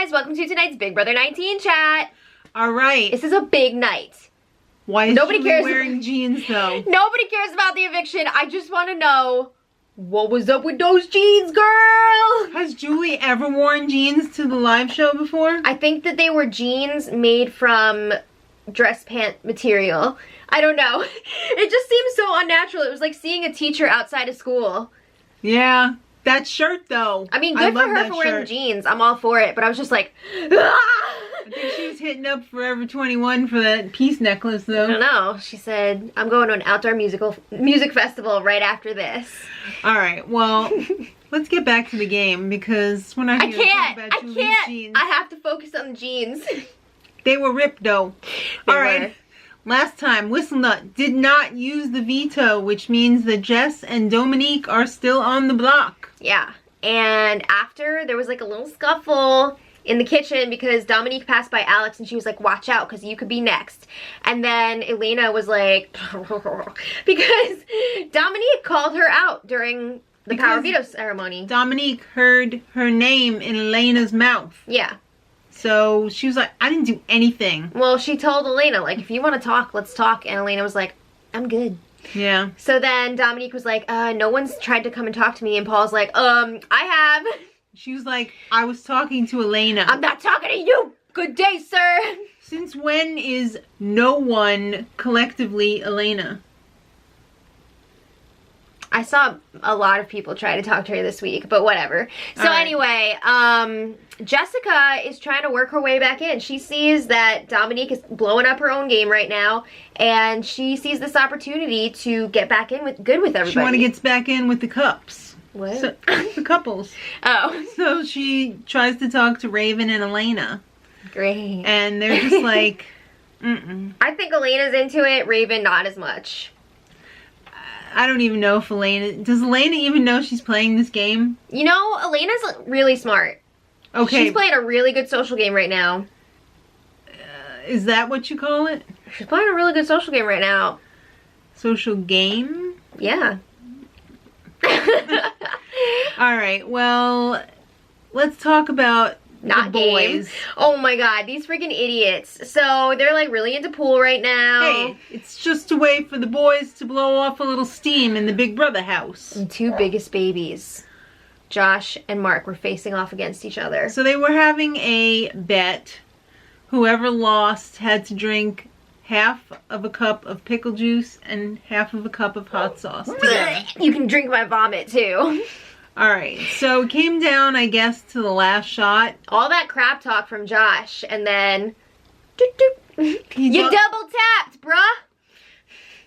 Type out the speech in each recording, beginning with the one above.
guys, welcome to tonight's Big Brother 19 chat. All right. This is a big night. Why is Nobody Julie cares wearing jeans though? Nobody cares about the eviction. I just want to know what was up with those jeans, girl? Has Julie ever worn jeans to the live show before? I think that they were jeans made from dress pant material. I don't know. It just seems so unnatural. It was like seeing a teacher outside of school. Yeah. That shirt though. I mean, good for her for wearing jeans. I'm all for it, but I was just like, ah! I think she was hitting up Forever 21 for that peace necklace though. I don't know. She said, I'm going to an outdoor music festival right after this. All right, well, let's get back to the game because we're not here to talk about Julie's jeans. I have to focus on the jeans. They were ripped though. They All right. Last time, Whistlenut did not use the veto, which means that Jess and Dominique are still on the block. Yeah, and after, there was like a little scuffle in the kitchen because Dominique passed by Alex and she was like, watch out because you could be next. And then Elena was like, because Dominique called her out during the power veto ceremony. Dominique heard her name in Elena's mouth. Yeah. So she was like, I didn't do anything. Well, she told Elena, like, if you want to talk, let's talk. And Elena was like, I'm good. Yeah. So then Dominique was like, no one's tried to come and talk to me. And Paul's like, I have. She was like, I was talking to Elena. I'm not talking to you. Good day, sir. Since when is no one collectively Elena? I saw a lot of people try to talk to her this week, but whatever. So anyway, Jessica is trying to work her way back in. She sees that Dominique is blowing up her own game right now, and she sees this opportunity to get back in with everybody. She wants to get back in with the cups. What? So, the couples. Oh. So she tries to talk to Raven and Elena. Great. And they're just like, I think Elena's into it, Raven not as much. I don't even know if does Elena even know she's playing this game? You know, Elena's really smart. Okay. She's playing a really good social game right now. Is that what you call it? She's playing a really good social game right now. Social game? Yeah. Alright, well, let's talk about not the boys. Game. Oh my god, these freaking idiots. So they're like really into pool right now. Hey, it's just a way for the boys to blow off a little steam in the Big Brother house. The two biggest babies, Josh and Mark, were facing off against each other. So they were having a bet. Whoever lost had to drink half of a cup of pickle juice and half of a cup of hot sauce together. You can drink my vomit too. Alright, so it came down, I guess, to the last shot. All that crap talk from Josh, and then... Doop, doop. You double tapped, bruh!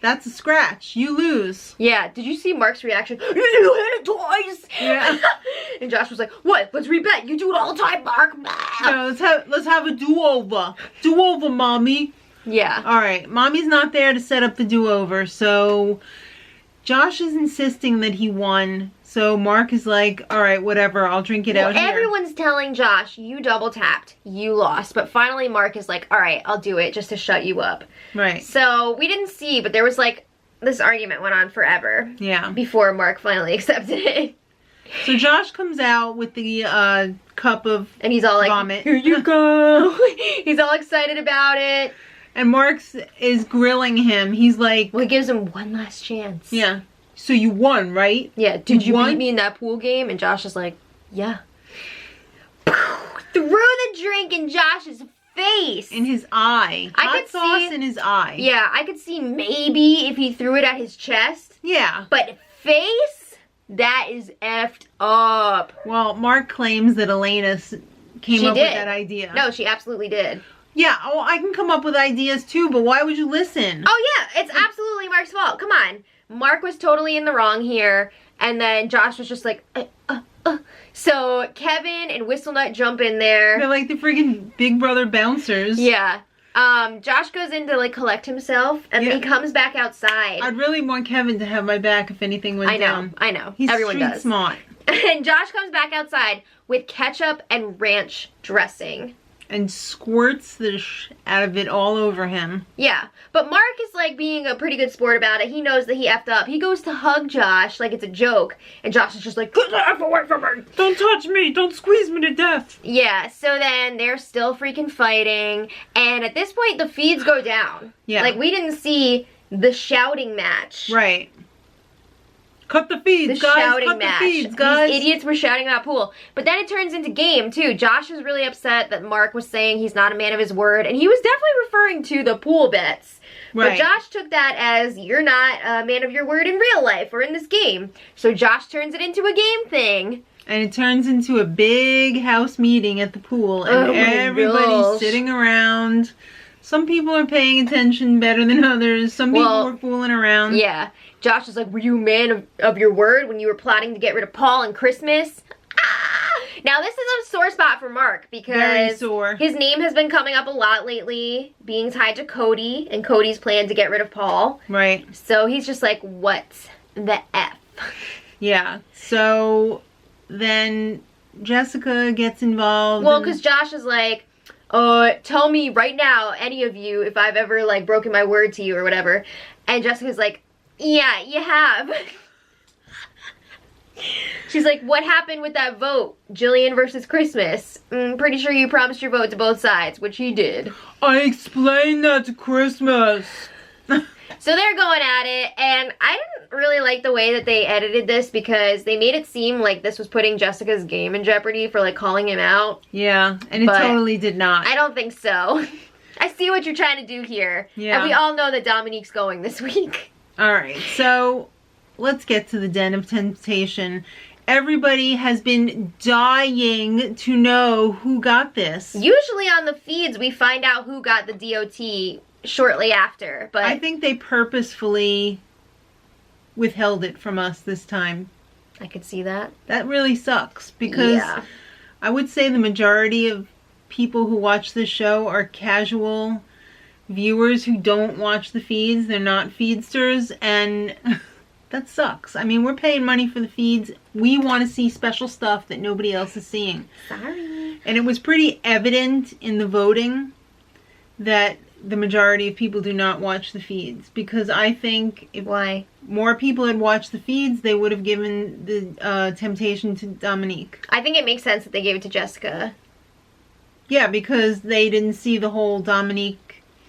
That's a scratch. You lose. Yeah, did you see Mark's reaction? You hit it twice! Yeah. And Josh was like, what? Let's rebet. You do it all the time, Mark. No, let's have a do-over. Do-over, Mommy. Yeah. Alright, Mommy's not there to set up the do-over, so... Josh is insisting that he won. So Mark is like, all right, whatever, I'll drink it out here. Everyone's telling Josh, you double tapped, you lost. But finally Mark is like, all right, I'll do it just to shut you up. Right. So we didn't see, but there was like, this argument went on forever. Yeah. Before Mark finally accepted it. So Josh comes out with the cup of and he's all like, vomit. Here you go. He's all excited about it. And Mark is grilling him. He's like... Well, he gives him one last chance. Yeah. So you won, right? Yeah. Did you beat me in that pool game? And Josh is like, yeah. Threw the drink in Josh's face. In his eye. Hot sauce in his eye. Yeah, I could see maybe if he threw it at his chest. Yeah. But face? That is effed up. Well, Mark claims that Elena came up with that idea. No, she absolutely did. Yeah, oh, I can come up with ideas too, but why would you listen? Oh yeah, it's absolutely Mark's fault. Come on. Mark was totally in the wrong here, and then Josh was just like, So Kevin and Whistlenut jump in there. They're like the freaking Big Brother bouncers. Yeah. Josh goes in to like collect himself, and then he comes back outside. I'd really want Kevin to have my back if anything went down. I know. He's Everyone street does. smart. And Josh comes back outside with ketchup and ranch dressing. and squirts the out of it all over him. Yeah, but Mark is like being a pretty good sport about it. He knows that he effed up. He goes to hug Josh like it's a joke, and Josh is just like, get the F away from me! Don't touch me! Don't squeeze me to death! Yeah, so then they're still freaking fighting, and at this point the feeds go down. Yeah. Like, we didn't see the shouting match. Right. Cut the feeds, The guys! shouting Cut match. the feeds, guys! These idiots were shouting about pool. But then it turns into game, too. Josh was really upset that Mark was saying he's not a man of his word, and he was definitely referring to the pool bets. Right. But Josh took that as, you're not a man of your word in real life or in this game. So Josh turns it into a game thing. And it turns into a big house meeting at the pool, and Oh my everybody's gosh. sitting around. Some people are paying attention better than others. Some people are fooling around. Yeah. Josh was like, were you a man of your word when you were plotting to get rid of Paul and Christmas? Ah! Now, this is a sore spot for Mark Very because sore. his name has been coming up a lot lately, being tied to Cody and Cody's plan to get rid of Paul. Right. So he's just like, what the F? Yeah. So then Jessica gets involved. Well, because Josh is like, tell me right now, any of you, if I've ever, like, broken my word to you or whatever. And Jessica's like, yeah, you have. She's like, what happened with that vote? Jillian versus Christmas. Pretty sure you promised your vote to both sides, which he did. I explained that to Christmas. So they're going at it, and I didn't really like the way that they edited this because they made it seem like this was putting Jessica's game in jeopardy for, like, calling him out. Yeah, and it But totally did not. I don't think so. I see what you're trying to do here. Yeah. And we all know that Dominique's going this week. Alright, so let's get to the Den of Temptation. Everybody has been dying to know who got this. Usually on the feeds, we find out who got the DOT shortly after, but I think they purposefully withheld it from us this time. I could see that. That really sucks because Yeah. I would say the majority of people who watch this show are casual viewers who don't watch the feeds. They're not feedsters, and that sucks. I mean, we're paying money for the feeds. We want to see special stuff that nobody else is seeing. Sorry. And it was pretty evident in the voting that the majority of people do not watch the feeds, because I think if Why? more people had watched the feeds, they would have given the temptation to Dominique. I think it makes sense that they gave it to Jessica. Yeah, because they didn't see the whole Dominique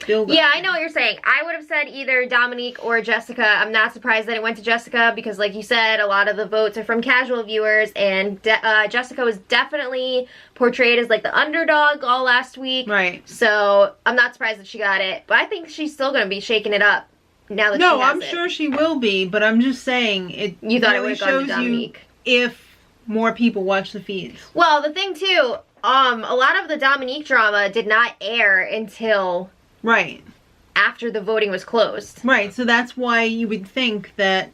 build-up. Yeah, I know what you're saying. I would have said either Dominique or Jessica. I'm not surprised that it went to Jessica because, like you said, a lot of the votes are from casual viewers, and Jessica was definitely portrayed as, like, the underdog all last week. Right. So I'm not surprised that she got it, but I think she's still going to be shaking it up now that she has I'm it. sure she will be, but I'm just saying it. You thought it really would have gone to shows you Dominique. if more people watch the feeds. Well, the thing too, a lot of the Dominique drama did not air until Right. after the voting was closed. Right, so that's why you would think that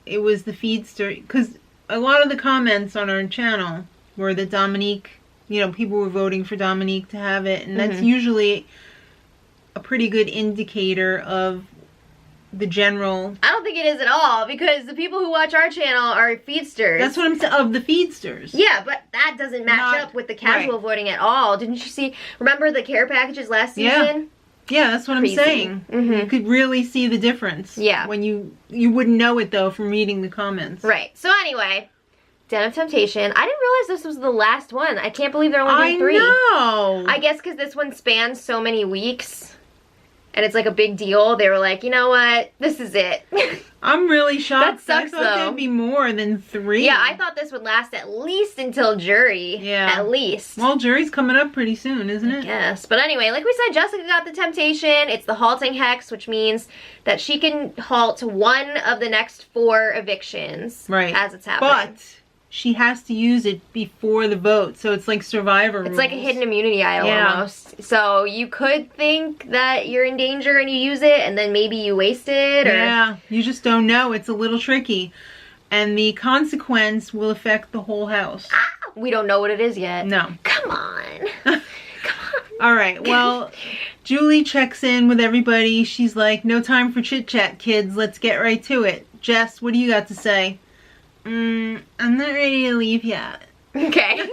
it was the feedster, because a lot of the comments on our channel were that Dominique, you know, people were voting for Dominique to have it, and that's usually a pretty good indicator of the general. I don't think it is at all, because the people who watch our channel are feedsters. That's what I'm saying, of the feedsters. Yeah, but that doesn't match Not- up with the casual voting at all. Didn't you see? Remember the care packages last Yeah. season? Yeah, that's what Crazy. I'm saying. You could really see the difference. Yeah. When you wouldn't know it, though, from reading the comments. Right. So anyway, Den of Temptation. I didn't realize this was the last one. I can't believe they're only doing 3. I know! I guess because this one spans so many weeks, and it's like a big deal, they were like, you know what? This is it. I'm really shocked. That sucks, I thought though. there'd be more than 3. Yeah, I thought this would last at least until jury. Yeah. At least. Well, jury's coming up pretty soon, isn't it? Yes. But anyway, like we said, Jessica got the temptation. It's the halting hex, which means that she can halt one of the next 4 evictions. Right. As it's happening. But she has to use it before the vote, so it's like Survivor It's rules. like a hidden immunity idol Yeah. almost. So you could think that you're in danger and you use it, and then maybe you waste it. Or... Yeah, you just don't know. It's a little tricky. And the consequence will affect the whole house. Ah, we don't know what it is yet. No. Come on. Come on. All right, well, Julie checks in with everybody. She's like, no time for chit-chat, kids. Let's get right to it. Jess, what do you got to say? I'm not ready to leave yet. Okay.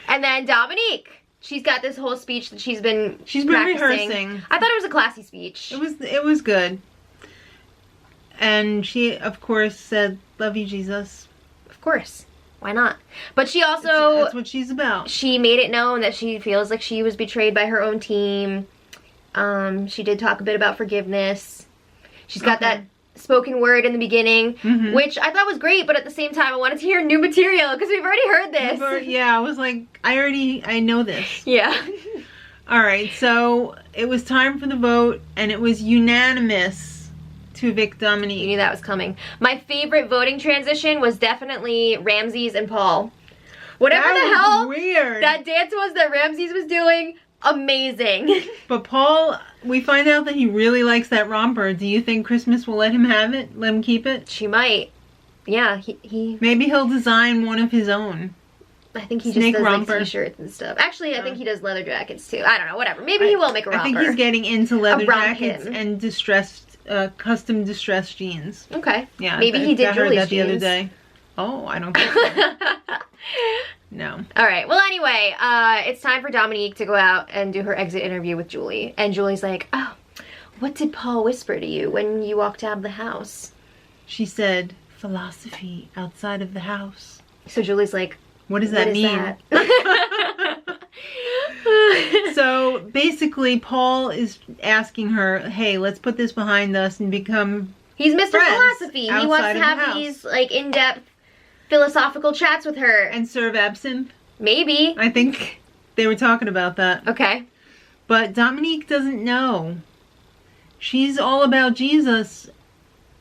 And then Dominique. She's got this whole speech that she's been rehearsing. I thought it was a classy speech. It was good. And she, of course, said, "Love you, Jesus." Of course. Why not? But she also... That's what she's about. She made it known that she feels like she was betrayed by her own team. She did talk a bit about forgiveness. She's got that spoken word in the beginning, which I thought was great, but at the same time I wanted to hear new material because we've already heard this. Yeah, I was like, I know this. Yeah. All right, so it was time for the vote, and it was unanimous to evict Dominique. You knew that was coming. My favorite voting transition was definitely Ramses and Paul. Whatever the hell weird. That dance was that Ramses was doing, amazing. But Paul, we find out that he really likes that romper. Do you think Christmas will let him have it? Let him keep it? She might. Yeah, he maybe he'll design one of his own. I think he Snake just does romper. like t-shirts and stuff. Actually, I think he does leather jackets too. I don't know, whatever. Maybe he will make a romper. I think he's getting into leather jackets him. and custom distressed jeans. Okay. Yeah. Maybe he did I heard Julie's that the jeans. other day. Oh, I don't think so. No. All right. Well, anyway, it's time for Dominique to go out and do her exit interview with Julie. And Julie's like, "Oh, what did Paul whisper to you when you walked out of the house?" She said, "Philosophy outside of the house." So Julie's like, what does that mean? So basically, Paul is asking her, "Hey, let's put this behind us and become." He's Mr. friends Philosophy. He wants outside to of the have house. these like in-depth philosophical chats with her. And serve absinthe. Maybe. I think they were talking about that. Okay. But Dominique doesn't know. She's all about Jesus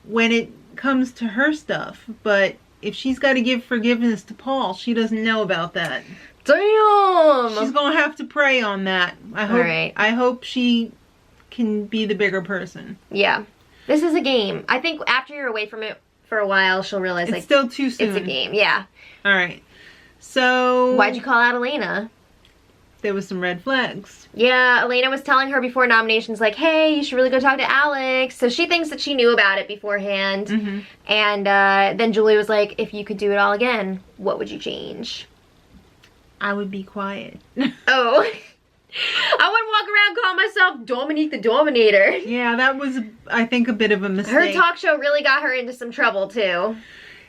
when it comes to her stuff. But if she's got to give forgiveness to Paul, she doesn't know about that. Damn! She's going to have to pray on that. I hope she can be the bigger person. Yeah. This is a game. I think after you're away from it for a while, she'll realize It's still too soon. it's a game. Yeah. All right. So... Why'd you call out Elena? There was some red flags. Yeah, Elena was telling her before nominations, like, "Hey, you should really go talk to Alex." So she thinks that she knew about it beforehand. And then Julie was like, "If you could do it all again, what would you change?" I would be quiet. Oh. I wouldn't walk around calling myself Dominique the Dominator. Yeah, that was, I think, a bit of a mistake. Her talk show really got her into some trouble, too.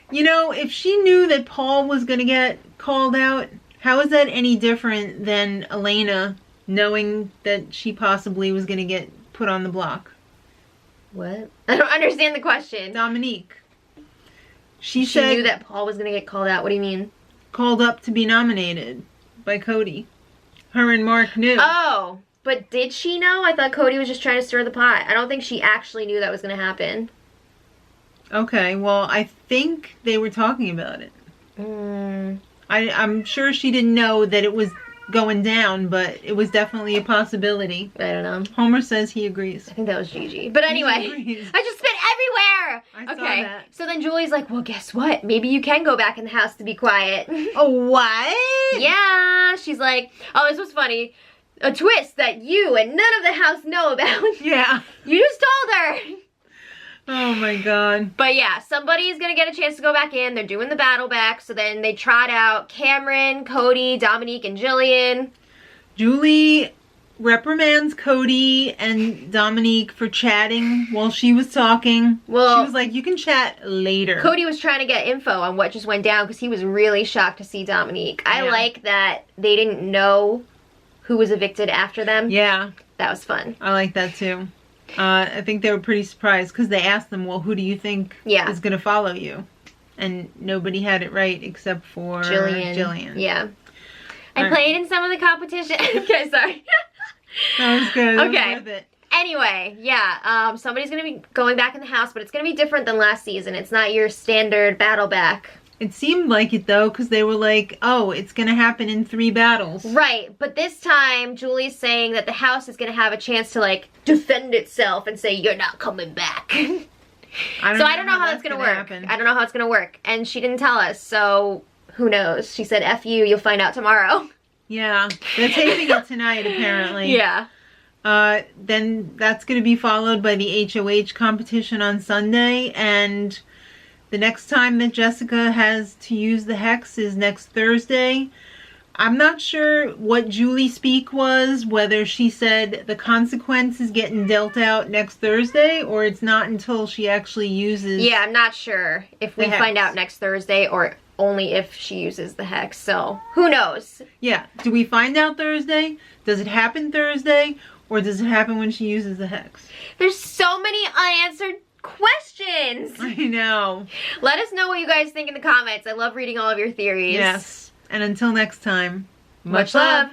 You know, if she knew that Paul was going to get called out, how is that any different than Elena knowing that she possibly was going to get put on the block? What? I don't understand the question. Dominique. She said knew that Paul was going to get called out. What do you mean? Called up to be nominated by Cody. Her and Mark knew. Oh, but did she know? I thought Cody was just trying to stir the pot. I don't think she actually knew that was going to happen. Okay, well, I think they were talking about it. I'm sure she didn't know that it was going down, but it was definitely a possibility. I don't know. Homer says he agrees. I think that was Gigi. But anyway, I just spit everywhere! I saw that. So then Julie's like, "Well, guess what? Maybe you can go back in the house to be quiet." Oh, what? Yeah. She's like, "Oh, this was funny. A twist that you and none of the house know about." Yeah. You just told her. Oh my god. But yeah, somebody's gonna get a chance to go back in. They're doing the battle back. So then they trot out Cameron, Cody, Dominique, and Jillian. Julie reprimands Cody and Dominique for chatting while she was talking. Well, she was like, "You can chat later." Cody was trying to get info on what just went down because he was really shocked to see Dominique. I like that they didn't know who was evicted after them. Yeah. That was fun. I like that too. I think they were pretty surprised because they asked them, "Well, who do you think is going to follow you?" And nobody had it right except for Jillian. Yeah. I played in some of the competition. Okay, sorry. That was good. Okay. That was worth it. Anyway, yeah, somebody's going to be going back in the house, but it's going to be different than last season. It's not your standard battle back. It seemed like it, though, because they were like, "Oh, it's going to happen in 3 battles." Right, but this time, Julie's saying that the house is going to have a chance to, like, defend itself and say, "You're not coming back." I don't know how that's going to work. Happen. I don't know how it's going to work. And she didn't tell us, so who knows? She said, "F you, you'll find out tomorrow." Yeah, they're taping it tonight, apparently. Yeah. Then that's going to be followed by the HOH competition on Sunday, and the next time that Jessica has to use the hex is next Thursday. I'm not sure what Julie speak was, whether she said the consequence is getting dealt out next Thursday, or it's not until she actually uses... Yeah, I'm not sure if we the find hex. out next Thursday or only if she uses the hex, so who knows? Yeah, do we find out Thursday? Does it happen Thursday? Or does it happen when she uses the hex? There's so many unanswered questions. I know. Let us know what you guys think in the comments. I love reading all of your theories. Yes. And until next time, Much love.